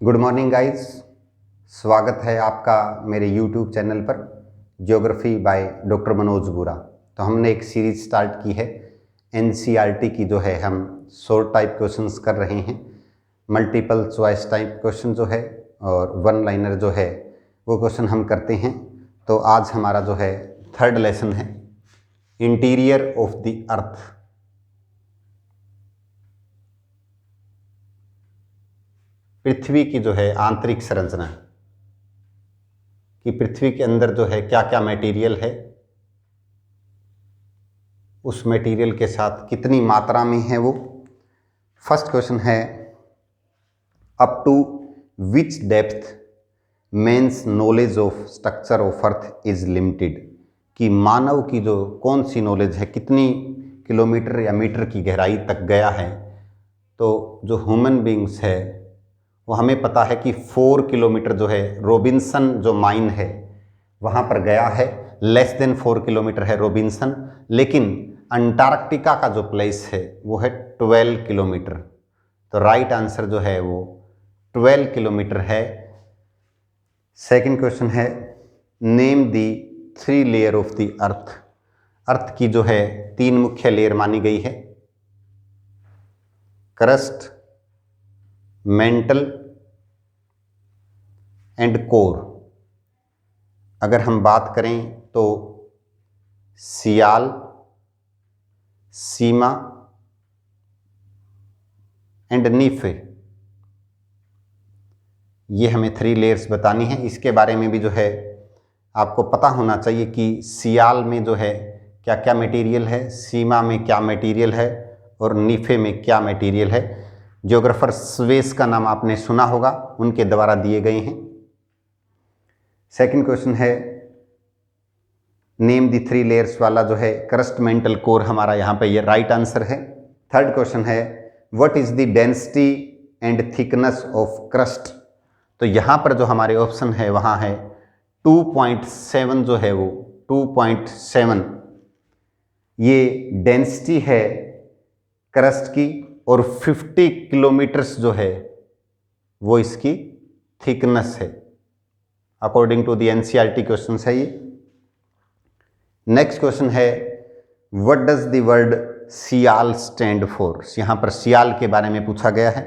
Good morning guys, स्वागत है आपका मेरे यूट्यूब चैनल पर ज्योग्राफी बाय डॉक्टर मनोज बुरा। तो हमने एक सीरीज स्टार्ट की है एनसीईआरटी की, जो है हम शॉर्ट टाइप क्वेश्चंस कर रहे हैं। मल्टीपल चॉइस टाइप क्वेश्चन जो है और वन लाइनर जो है वो क्वेश्चन हम करते हैं। तो आज हमारा जो है थर्ड लेसन है इंटीरियर ऑफ द अर्थ। पृथ्वी की जो है आंतरिक संरचना, कि पृथ्वी के अंदर जो है क्या क्या मटेरियल है, उस मटेरियल के साथ कितनी मात्रा में है वो। फर्स्ट क्वेश्चन है up to which depth man's knowledge of structure of earth is limited, कि मानव की जो कौन सी नॉलेज है, कितनी किलोमीटर या मीटर की गहराई तक गया है। तो जो ह्यूमन बींग्स है वो हमें पता है कि 4 किलोमीटर जो है रॉबिन्सन जो माइन है वहाँ पर गया है। लेस देन 4 किलोमीटर है रॉबिन्सन, लेकिन अंटार्कटिका का जो प्लेस है वो है 12 किलोमीटर। तो राइट आंसर जो है वो 12 किलोमीटर है। सेकंड क्वेश्चन है name the 3 layer of the earth. Earth की जो है 3 मुख्य लेयर मानी गई है, क्रस्ट, मेंटल एंड कोर। अगर हम बात करें तो सियाल, सीमा एंड नीफे, ये हमें 3 लेयर्स बतानी है। इसके बारे में भी जो है आपको पता होना चाहिए कि सियाल में जो है क्या क्या मटेरियल है, सीमा में क्या मटेरियल है और नीफे में क्या मटेरियल है। ज्योग्राफर स्वेस का नाम आपने सुना होगा, उनके द्वारा दिए गए हैं। सेकंड क्वेश्चन है नेम दी 3 लेयर्स वाला जो है क्रस्ट, मेंटल, कोर, हमारा यहाँ पे ये राइट आंसर है। थर्ड क्वेश्चन है what is the density and thickness of crust. तो यहाँ पर जो हमारे ऑप्शन है वहाँ है 2.7, जो है वो 2.7 ये डेंसिटी है क्रस्ट की, और 50 किलोमीटर्स जो है वो इसकी थिकनेस है, according to the NCERT question है ये। नेक्स्ट क्वेश्चन है what does the word sial stand for. यहाँ पर सियाल के बारे में पूछा गया है।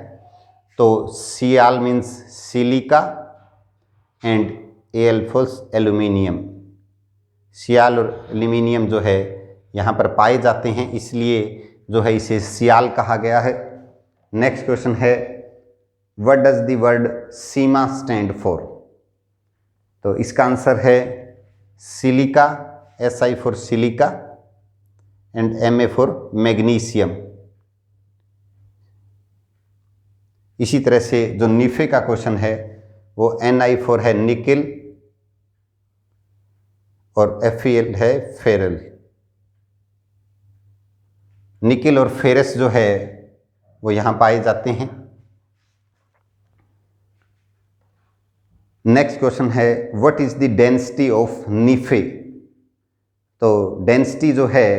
तो sial means silica and Al falls aluminium. Sial और एल्यूमिनियम जो है यहाँ पर पाए जाते हैं, इसलिए जो है इसे सियाल कहा गया है। नेक्स्ट क्वेश्चन है what does the word Seema stand for. तो इसका आंसर है silica, SI for silica and MA for magnesium. इसी तरह से जो नीफे का क्वेश्चन है वो NI फॉर है निकिल और FEL है फेरल। निकिल और फेरस जो है वो यहाँ पाए जाते हैं। नेक्स्ट क्वेश्चन है what is the density of nife. तो डेंसिटी जो है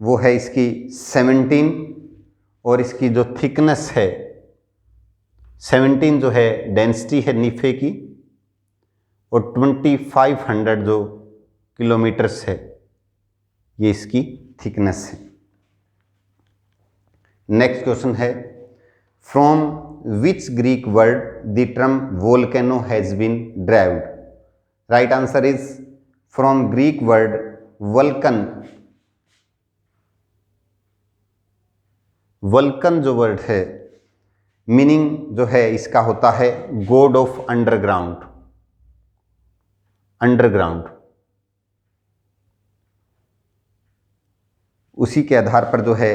वो है इसकी 17, और इसकी जो थिकनेस है 17 जो है डेंसिटी है नीफे की, और 2500 जो किलोमीटर्स है ये इसकी थिकनेस है। नेक्स्ट क्वेश्चन है from which Greek word the term volcano has been derived. Right answer is from Greek word Vulcan. Vulcan जो वर्ड है मीनिंग जो है इसका होता है गॉड ऑफ अंडरग्राउंड। अंडरग्राउंड, उसी के आधार पर जो है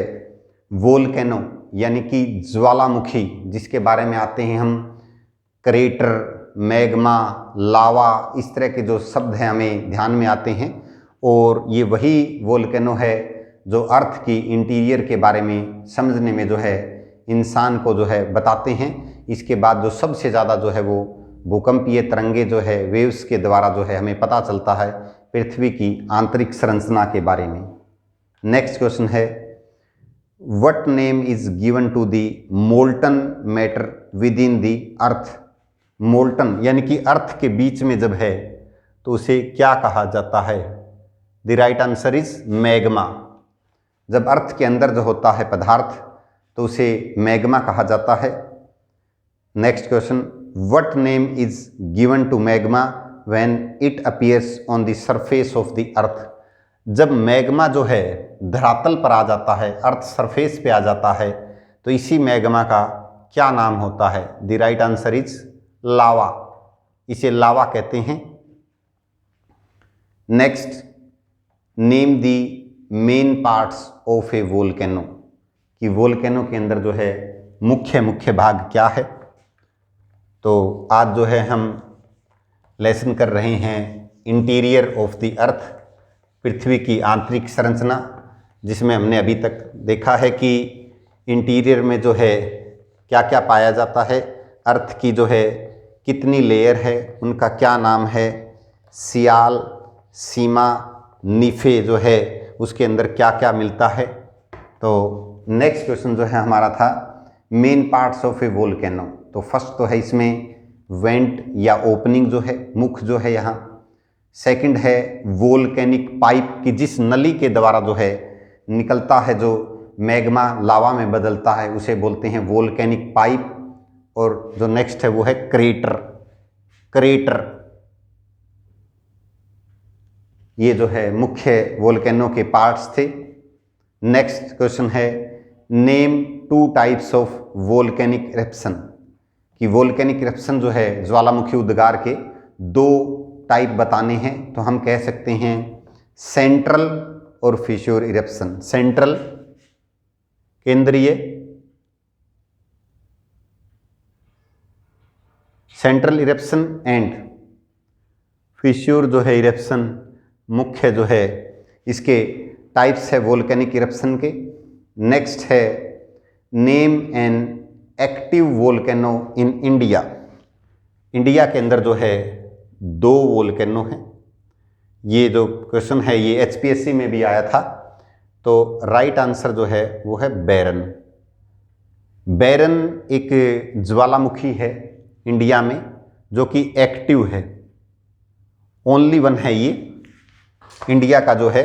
वोल्केनो यानी कि ज्वालामुखी, जिसके बारे में आते हैं हम क्रेटर, मैग्मा, लावा, इस तरह के जो शब्द हैं हमें ध्यान में आते हैं। और ये वही वोल्केनो है जो अर्थ की इंटीरियर के बारे में समझने में जो है इंसान को जो है बताते हैं। इसके बाद जो सबसे ज़्यादा जो है वो भूकंपीय तरंगे जो है वेव्स के द्वारा जो है हमें पता चलता है पृथ्वी की आंतरिक संरचना के बारे में। नेक्स्ट क्वेश्चन है what name is given to the molten matter within the earth। Molten यानी कि अर्थ के बीच में जब है तो उसे क्या कहा जाता है? The right answer is magma. जब अर्थ के अंदर जो होता है पदार्थ तो उसे मैग्मा कहा जाता है। Next question, what name is given to magma when it appears on the surface of the earth? जब मैग्मा जो है धरातल पर आ जाता है, अर्थ सरफेस पे आ जाता है, तो इसी मैग्मा का क्या नाम होता है? द राइट आंसर इज लावा। इसे लावा कहते हैं। Next, name the main parts of a volcano, कि वोल्केनो के अंदर जो है मुख्य भाग क्या है? तो आज जो है हम लेसन कर रहे हैं इंटीरियर ऑफ द अर्थ, पृथ्वी की आंतरिक संरचना, जिसमें हमने अभी तक देखा है कि इंटीरियर में जो है क्या क्या पाया जाता है, अर्थ की जो है कितनी लेयर है, उनका क्या नाम है, सियाल, सीमा, नीफे जो है उसके अंदर क्या क्या मिलता है। तो नेक्स्ट क्वेश्चन जो है हमारा था main parts of a volcano. तो फर्स्ट तो है इसमें वेंट या ओपनिंग जो है, मुख जो है यहाँ। सेकंड है वोल्केनिक पाइप, कि जिस नली के द्वारा जो है निकलता है, जो मैग्मा लावा में बदलता है, उसे बोलते हैं वोल्केनिक पाइप। और जो नेक्स्ट है वो है क्रेटर। ये जो है मुख्य वोल्केनो के पार्ट्स थे। नेक्स्ट क्वेश्चन है name 2 types of volcanic eruption, कि वोल्केनिक इरप्शन जो है ज्वालामुखी उद्गार के 2 टाइप बताने हैं। तो हम कह सकते हैं सेंट्रल और फिशर इरप्शन। सेंट्रल केंद्रीय, सेंट्रल इरप्शन एंड फिशर जो है इरप्शन, मुख्य जो है इसके टाइप्स है वोल्केनिक इरप्शन के। नेक्स्ट है name an active volcano in India. India के अंदर जो है 2 वोल्केनो हैं। ये जो क्वेश्चन है ये HPSC में भी आया था। तो राइट आंसर जो है वो है बैरन। बैरन एक ज्वालामुखी है इंडिया में जो कि एक्टिव है, ओनली वन है ये इंडिया का जो है,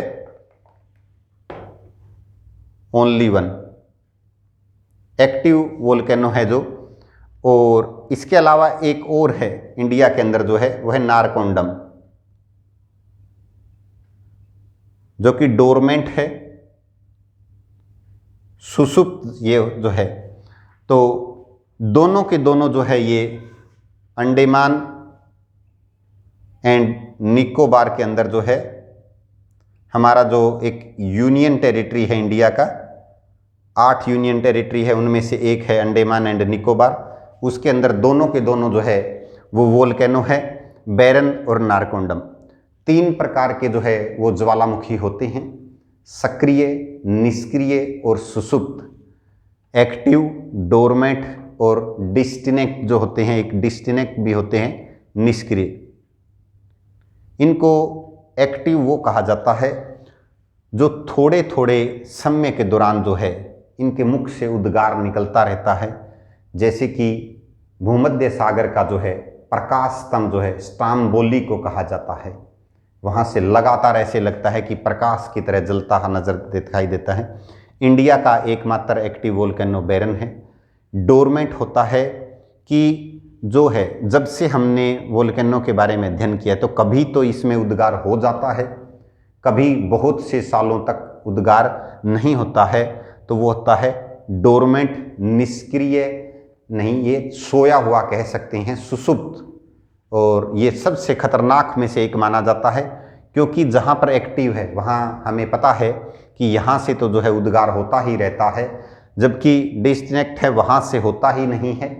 ओनली वन एक्टिव वोल्केनो है जो। और इसके अलावा एक और है इंडिया के अंदर जो है वो है नारकोंडम, जो कि डोरमेंट है, सुसुप्त ये जो है। तो दोनों के दोनों जो है ये अंडमान एंड निकोबार के अंदर जो है हमारा जो एक यूनियन टेरिटरी है इंडिया का, 8 यूनियन टेरिटरी है, उनमें से एक है अंडमान एंड निकोबार। उसके अंदर दोनों के दोनों जो है वो वोल्केनो है, बैरन और नारकोंडम। 3 प्रकार के जो है वो ज्वालामुखी होते हैं, सक्रिय, निष्क्रिय और सुसुप्त। एक्टिव, डोरमेंट और डिस्टिनेक्ट जो होते हैं, एक डिस्टिनेक्ट भी होते हैं निष्क्रिय। इनको एक्टिव वो कहा जाता है जो थोड़े थोड़े समय के दौरान जो है इनके मुख से उद्गार निकलता रहता है। जैसे कि भूमध्य सागर का जो है प्रकाश स्तंभ जो है स्ट्राम्बोली को कहा जाता है, वहाँ से लगातार ऐसे लगता है कि प्रकाश की तरह जलता हुआ नजर दिखाई देता है। इंडिया का एकमात्र एक्टिव वोल्केनो बैरन है। डोरमेंट होता है कि जो है जब से हमने वोल्केनो के बारे में अध्ययन किया तो कभी तो इसमें उद्गार हो जाता है, कभी बहुत से सालों तक उद्गार नहीं होता है, तो वो होता है डोरमेंट, निष्क्रिय नहीं, ये सोया हुआ कह सकते हैं, सुसुप्त। और ये सबसे खतरनाक में से एक माना जाता है, क्योंकि जहाँ पर एक्टिव है वहाँ हमें पता है कि यहाँ से तो जो है उद्गार होता ही रहता है, जबकि डिस्कनेक्ट है वहाँ से होता ही नहीं है।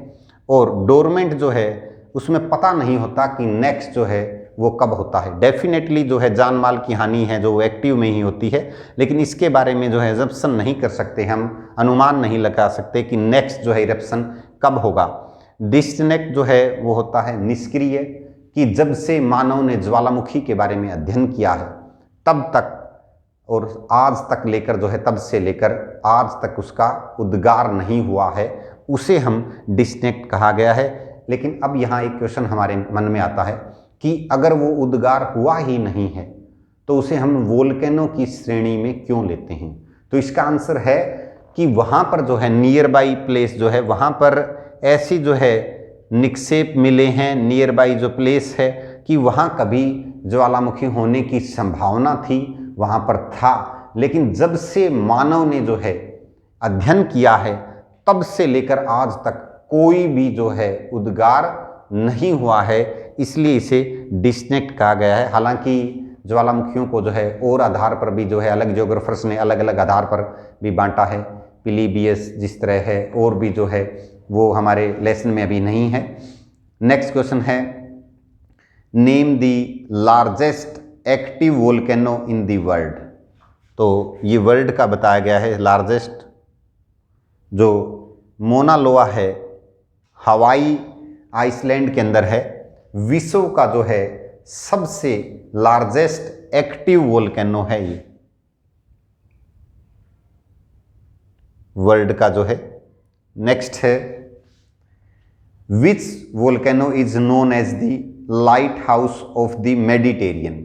और डोरमेंट जो है उसमें पता नहीं होता कि नेक्स्ट जो है वो कब होता है। डेफिनेटली जो है जान माल की हानि है जो एक्टिव में ही होती है, लेकिन इसके बारे में जो है एजम्पशन नहीं कर सकते, हम अनुमान नहीं लगा सकते कि नेक्स्ट जो है इरप्शन कब होगा। डिस्कनेक्ट जो है वो होता है निष्क्रिय, कि जब से मानव ने ज्वालामुखी के बारे में अध्ययन किया है तब तक और आज तक लेकर जो है, तब से लेकर आज तक उसका उद्गार नहीं हुआ है, उसे हम डिस्कनेक्ट कहा गया है। लेकिन अब यहाँ एक क्वेश्चन हमारे मन में आता है कि अगर वो उद्गार हुआ ही नहीं है तो उसे हम वोल्केनो की श्रेणी में क्यों लेते हैं? तो इसका आंसर है कि वहाँ पर जो है नियर बाई प्लेस जो है, वहाँ पर ऐसी जो है निक्षेप मिले हैं, नियर बाई जो प्लेस है कि वहाँ कभी ज्वालामुखी होने की संभावना थी, वहाँ पर था। लेकिन जब से मानव ने जो है अध्ययन किया है तब से लेकर आज तक कोई भी जो है उद्गार नहीं हुआ है, इसलिए इसे डिस्कनेक्ट कहा गया है। हालांकि ज्वालामुखियों को जो है और आधार पर भी जो है अलग ज्योग्राफर्स ने अलग अलग आधार पर भी बांटा है, पिलीबियस जिस तरह है, और भी जो है वो हमारे लेसन में अभी नहीं है। नेक्स्ट क्वेश्चन है, name the largest active volcano in the world. तो ये वर्ल्ड का बताया गया है लार्जेस्ट, जो मोना लोआ है हवाई आइसलैंड के अंदर है, विश्व का जो है सबसे लार्जेस्ट एक्टिव वोल्केनो है ये वर्ल्ड का जो है। नेक्स्ट है, which volcano is known as the lighthouse of the Mediterranean.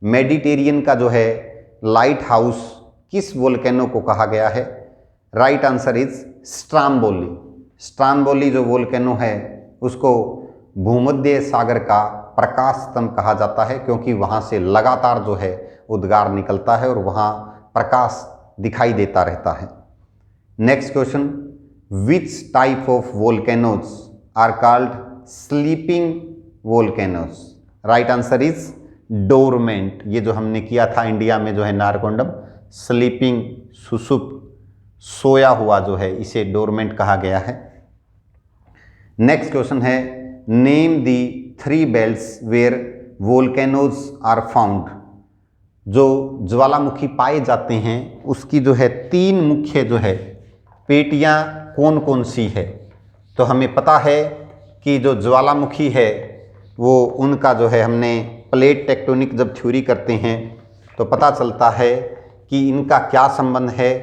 Mediterranean का जो है लाइट हाउस किस वोल्केनो को कहा गया है? Right answer is Stromboli. Stromboli जो वोल्केनो है उसको भूमध्य सागर का प्रकाश स्तंभ कहा जाता है, क्योंकि वहाँ से लगातार जो है उद्गार निकलता है और वहाँ प्रकाश दिखाई देता रहता है। Next question, which type of volcanoes are called sleeping volcanoes. Right answer is dormant. ये जो हमने किया था इंडिया में जो है नारकोंडम, स्लीपिंग सुसुप सोया हुआ जो है, इसे डोरमेंट कहा गया है। नेक्स्ट क्वेश्चन है, name the 3 belts where volcanoes are found. जो ज्वालामुखी पाए जाते हैं उसकी जो है 3 मुख्य जो है पेटियां कौन कौन सी है? तो हमें पता है कि जो ज्वालामुखी है वो उनका जो है, हमने प्लेट टेक्टोनिक जब थ्योरी करते हैं तो पता चलता है कि इनका क्या संबंध है।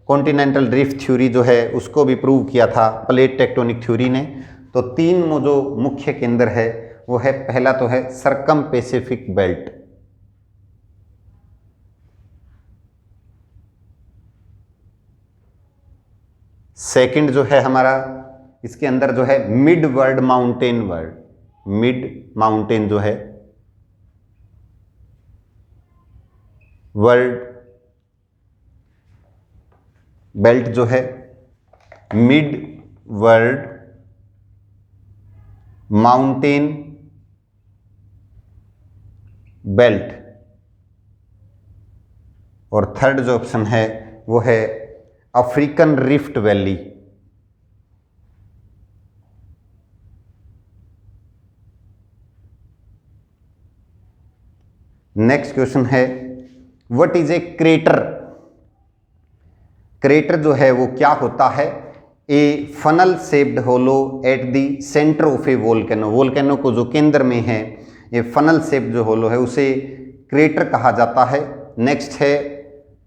कॉन्टिनेंटल ड्रिफ्ट थ्योरी जो है उसको भी प्रूव किया था प्लेट टेक्टोनिक थ्योरी ने। तो 3 जो मुख्य केंद्र है वो है, पहला तो है सर्कम पैसिफिक बेल्ट, सेकंड जो है हमारा इसके अंदर जो है mid world mountain world, mid mountain जो है वर्ल्ड बेल्ट जो है मिड वर्ल्ड माउंटेन बेल्ट, और थर्ड जो ऑप्शन है वो है African rift valley. Next question है, what is a crater. Crater जो है वो क्या होता है? A funnel shaped hollow at the centre of a volcano. Volcano को जो केंद्र में है ये फनल शेप जो होलो है उसे क्रेटर कहा जाता है। नेक्स्ट है,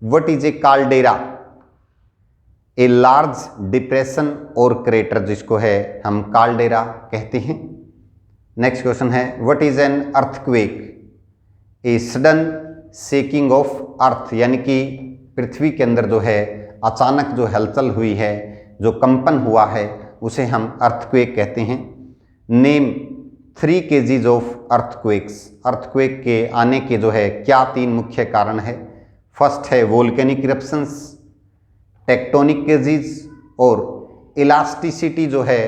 what is A caldera. A large depression और क्रेटर जिसको है हम काल्डेरा कहते हैं। नेक्स्ट क्वेश्चन है, what is an earthquake. A sudden shaking of earth, यानी कि पृथ्वी के अंदर जो है अचानक जो हलचल हुई है, जो कंपन हुआ है, उसे हम अर्थक्वेक कहते हैं। Name 3 KGs of earthquakes. Earthquake के आने के जो है क्या 3 मुख्य कारण है? फर्स्ट है वोल्केनिक इरप्शंस, टेक्टोनिक केजीज और इलास्टिसिटी जो है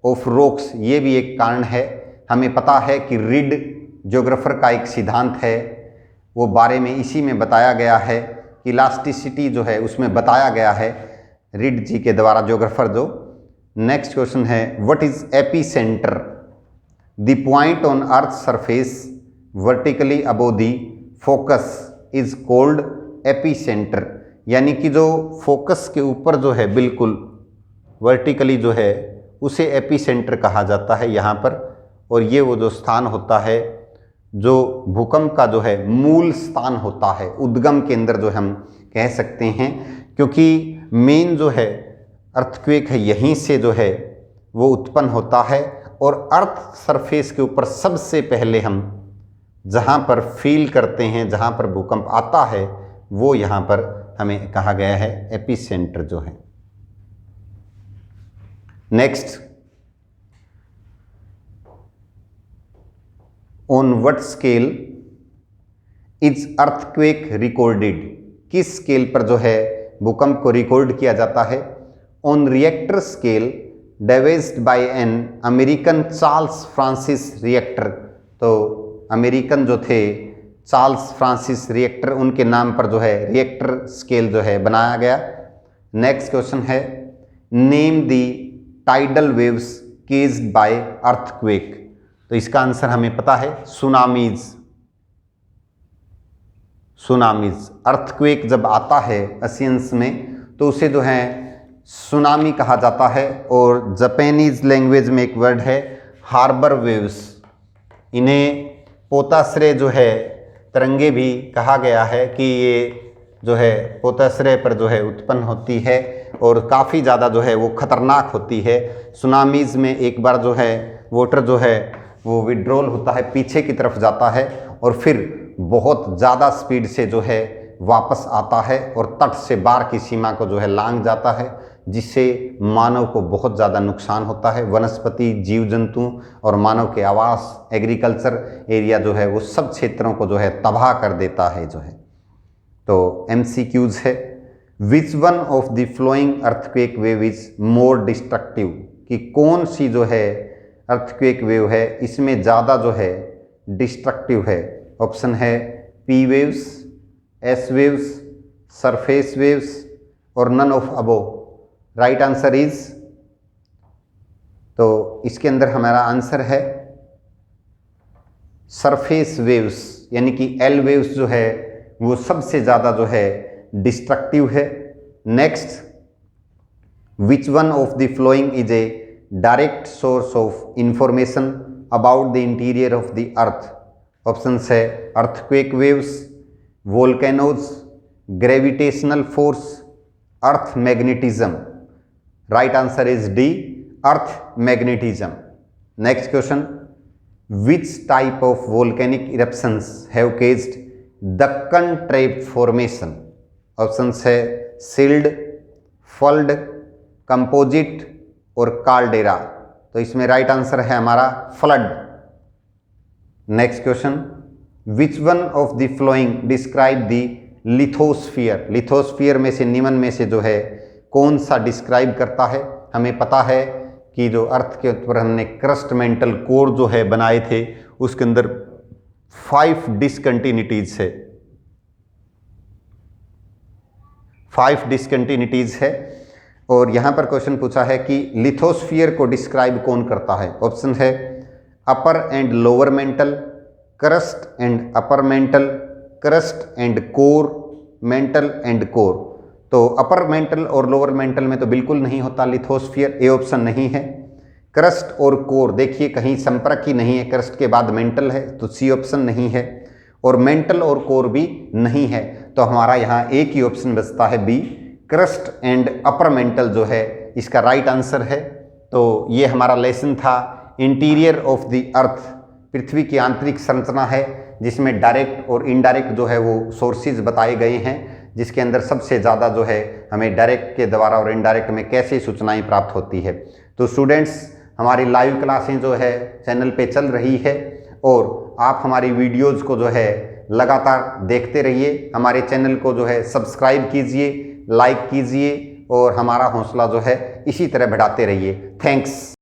ऑफ रॉक्स, ये भी एक कारण है। हमें पता है कि रीड ज्योग्राफर का एक सिद्धांत है, वो बारे में इसी में बताया गया है। इलास्टिसिटी जो है उसमें बताया गया है रीड जी के द्वारा, ज्योग्राफर जो। नेक्स्ट क्वेश्चन है, what is AP centre. The point on earth surface vertically above the focus is called AP centre, यानी कि जो फोकस के ऊपर जो है बिल्कुल वर्टिकली जो है उसे एपी सेंटर कहा जाता है यहाँ पर। और ये वो जो स्थान होता है जो भूकंप का जो है मूल स्थान होता है, उद्गम केंद्र जो हम कह सकते हैं, क्योंकि मेन जो है अर्थक्वेक है यहीं से जो है वो उत्पन्न होता है। और अर्थ सरफेस के ऊपर सबसे पहले हम जहाँ पर फील करते हैं, जहाँ पर भूकंप आता है, वो यहाँ पर हमें कहा गया है एपिसेंटर जो है। Next, on what scale is earthquake recorded, किस स्केल पर जो है भूकंप को रिकॉर्ड किया जाता है? On Richter scale devised by an American Charles Francis Richter, तो अमेरिकन जो थे चार्ल्स फ्रांसिस रिएक्टर, उनके नाम पर जो है रिएक्टर स्केल जो है बनाया गया। नेक्स्ट क्वेश्चन है, name the tidal waves caused by earthquake, तो इसका आंसर हमें पता है सुनामीज। सुनामीज, अर्थक्वेक जब आता है ओशियंस में तो उसे जो है सुनामी कहा जाता है। और जापानीज लैंग्वेज में एक वर्ड है हार्बर वेव्स, इन्हें पोताश्रय जो है तरंगे भी कहा गया है कि ये जो है पोताश्रय पर जो है उत्पन्न होती है और काफ़ी ज़्यादा जो है वो खतरनाक होती है। सुनामीज में एक बार जो है वाटर जो है वो विड्रॉल होता है, पीछे की तरफ जाता है और फिर बहुत ज़्यादा स्पीड से जो है वापस आता है और तट से बाहर की सीमा को जो है लांघ जाता है, जिससे मानव को बहुत ज़्यादा नुकसान होता है। वनस्पति, जीव जंतु और मानव के आवास, एग्रीकल्चर एरिया जो है वो सब क्षेत्रों को जो है तबाह कर देता है जो है। तो MCQs है, विच one of the flowing earthquake wave is more destructive, कि कौन सी जो है अर्थक्वेक वेव है इसमें ज़्यादा जो है डिस्ट्रक्टिव है? ऑप्शन है P waves, S waves, surface waves और none of above. Right answer is, तो इसके अंदर हमारा आंसर है सरफेस वेव्स, यानी कि L वेव्स जो है वो सबसे ज़्यादा जो है डिस्ट्रक्टिव है। Next, which one of the following is a direct source of information about the interior of the earth? Option है earthquake waves, volcanoes, gravitational force, earth magnetism. Right answer is D, earth magnetism. Next question, which type of volcanic eruptions have caused Deccan trap formation? Option है shield, flood, composite और caldera. तो इसमें right answer है हमारा flood. Next question, which one of the flowing describe the lithosphere? Lithosphere में से निम्न में से जो है कौन सा डिस्क्राइब करता है? हमें पता है कि जो अर्थ के ऊपर हमने क्रस्ट मेंटल कोर जो है बनाए थे उसके अंदर 5 डिसकंटिन्यूटीज है, 5 डिसकंटिन्यूटीज है। और यहाँ पर क्वेश्चन पूछा है कि लिथोस्फीयर को डिस्क्राइब कौन करता है? ऑप्शन है upper and lower mantle, crust and upper mantle, crust and core, mantle and core. तो अपर मेंटल और लोअर मेंटल में तो बिल्कुल नहीं होता लिथोस्फीयर, ए ऑप्शन नहीं है। क्रस्ट और कोर देखिए कहीं संपर्क ही नहीं है, क्रस्ट के बाद मेंटल है तो सी ऑप्शन नहीं है, और मेंटल और कोर भी नहीं है। तो हमारा यहाँ एक ही ऑप्शन बचता है B, crust and upper mantle जो है इसका राइट आंसर है। तो ये हमारा लेसन था इंटीरियर ऑफ द अर्थ, पृथ्वी की आंतरिक संरचना है जिसमें डायरेक्ट और इनडायरेक्ट जो है वो सोर्सेज बताए गए हैं, जिसके अंदर सबसे ज़्यादा जो है हमें डायरेक्ट के द्वारा और इनडायरेक्ट में कैसे सूचनाएं प्राप्त होती है। तो स्टूडेंट्स, हमारी लाइव क्लासें जो है चैनल पे चल रही है और आप हमारी वीडियोज़ को जो है लगातार देखते रहिए। हमारे चैनल को जो है सब्सक्राइब कीजिए, लाइक कीजिए और हमारा हौसला जो है इसी तरह बढ़ाते रहिए। थैंक्स।